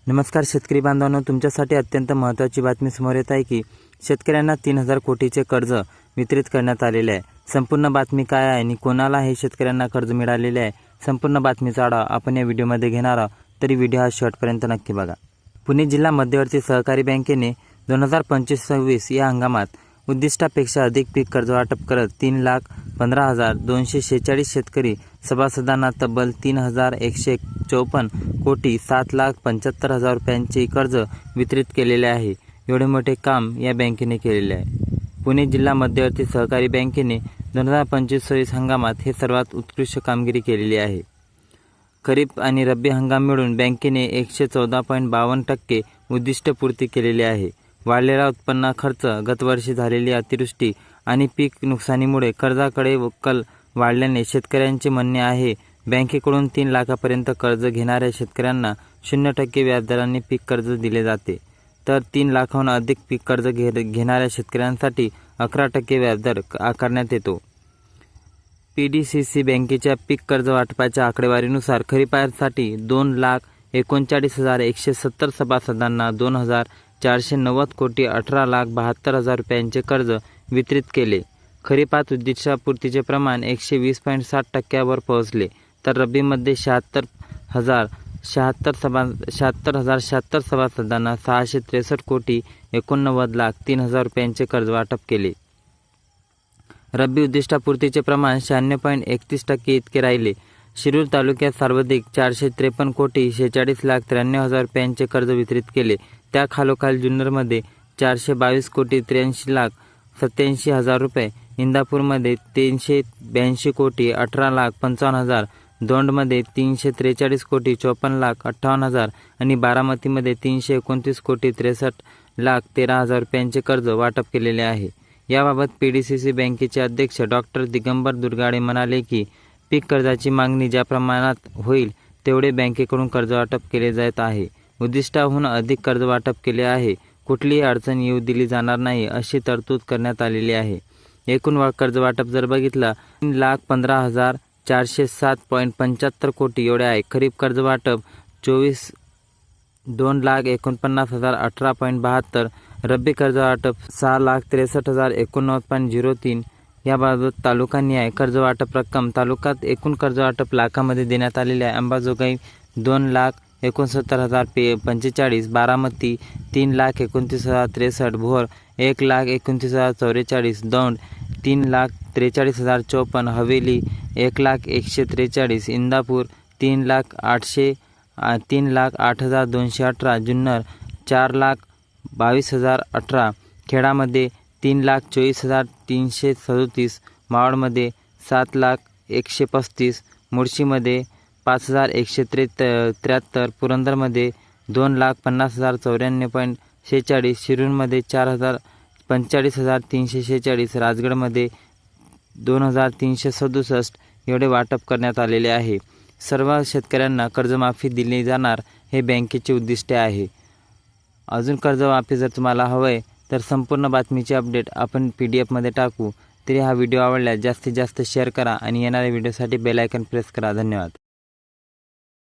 नमस्कार शेतकरी बांधवांनो, तुमच्यासाठी अत्यंत महत्त्वाची बातमी समोर येत आहे की शेतकऱ्यांना 3000 कोटीचे कर्ज वितरित करण्यात आलेले आहे। संपूर्ण बातमी काय आहे आणि कोणाला हे शेतकऱ्यांना कर्ज मिळालेले आहे, संपूर्ण बातमीचा आढावा आपण या व्हिडिओमध्ये घेणार आहोत, तरी व्हिडिओ हा शेवटपर्यंत नक्की बघा। पुणे जिल्हा मध्यवर्ती सहकारी बँकेने 2025-26 या हंगामात उद्दिष्टापेक्षा अधिक पीक कर्ज वाटप करत 3,15,246 शेतकरी सभासदांना तब्बल 3,154 कोटी 7,75,000 रुपयांचे कर्ज वितरित केलेले आहे। एवढे मोठे काम या बँकेने केलेले आहे। पुणे जिल्हा मध्यवर्ती सहकारी बँकेने 2025-26 हंगामात हे सर्वात उत्कृष्ट कामगिरी केलेली आहे। खरीप आणि रब्बी हंगाम मिळून बँकेने 114.52% उद्दिष्टपूर्ती केलेली आहे। वाढलेला उत्पन्न खर्च, गतवर्षी झालेली अतिवृष्टी आणि पीक नुकसानीमुळे कर्जाकडे कल वाढल्याने शेतकऱ्यांचे म्हणणे आहे बँकेकडून 3 लाखापर्यंत कर्ज घेणाऱ्या शेतकऱ्यांना 0% व्याजदराने पीक कर्ज दिले जाते, तर 3 लाखाहून अधिक पीक कर्ज घेणाऱ्या शेतकऱ्यांसाठी 11% व्याजदर आकारण्यात येतो। PDCC बँकेच्या पीक कर्ज वाटपाच्या आकडेवारीनुसार खरीपासाठी 2,39,170 सभासदांना 2,490 कोटी 18,72,000 रुपयांचे कर्ज वितरित केले। खरीपात उद्दिष्टपूर्तीचे प्रमाण 120.7% पोहोचले, तर रब्बीमध्ये 76,076 सभासदांना 663 कोटी 89,03,000 रुपयांचे कर्ज वाटप केले। रब्बी उद्दिष्टपूर्तीचे प्रमाण 96.31% इतके राहिले। शिरूर तालुक्यात सर्वाधिक 453 कोटी 46,93,000 रुपयांचे कर्ज वितरित केले। त्याखालोखाल जुन्नरमध्ये 422 कोटी 83,87,000 रुपये, इंदापूरमध्ये 382 कोटी 18,55,000, दौंडमध्ये 343 कोटी 54,58,000 आणि बारामतीमध्ये 329 कोटी 63,13,000 रुपयांचे कर्ज वाटप केलेले आहे। याबाबत PDCC बँकेचे अध्यक्ष डॉक्टर दिगंबर दुर्गाडे म्हणाले की पीक कर्जाची मागणी ज्या प्रमाणात होईल तेवढे बँकेकडून कर्ज वाटप केले जात आहे। उद्दिष्टाहून अधिक कर्ज वाटप केले आहे। कुठलीही अडचण येऊ दिली जाणार नाही अशी तरतूद करण्यात आलेली आहे। एकूण कर्ज वाटप जर बघितला 3,15,407.75 कोटी एवढे आहे। खरीप कर्ज वाटप 2,49,18,18.72, रब्बी कर्ज वाटप 6,63,89.03। याबाबत तालुकानिहाय कर्ज वाटप रक्कम तालुक्यात एकूण कर्ज वाटप लाखामध्ये देण्यात आलेले आहे। अंबाजोगाई 2,69,045, बारामती 3,29,063, भोर 1,29,044, दौंड 3,43,054, हवेली 1,01,43, इंदापूर 3,08,218, जुन्नर 4,22,018, खेडामध्ये 3,24,337, मावळमध्ये 7,01,35, मुळशीमध्ये 5,173, पुरंदरमध्ये 2,50,094.46, शिरूरमध्ये 4,45,346, राजगडमध्ये 2,367 एवढे वाटप करण्यात आलेले आहे। सर्व शेतकऱ्यांना कर्जमाफी दिली जाणार हे बँकेचे उद्दिष्ट आहे। अजून कर्जमाफी जर तुम्हाला हवंय तर संपूर्ण बातमीचे अपडेट आपण PDF मध्ये टाकू। तरी हा व्हिडिओ आवडल्यास जास्तीत जास्त शेअर करा आणि येणाऱ्या व्हिडिओसाठी बेल आयकॉन प्रेस करा। धन्यवाद।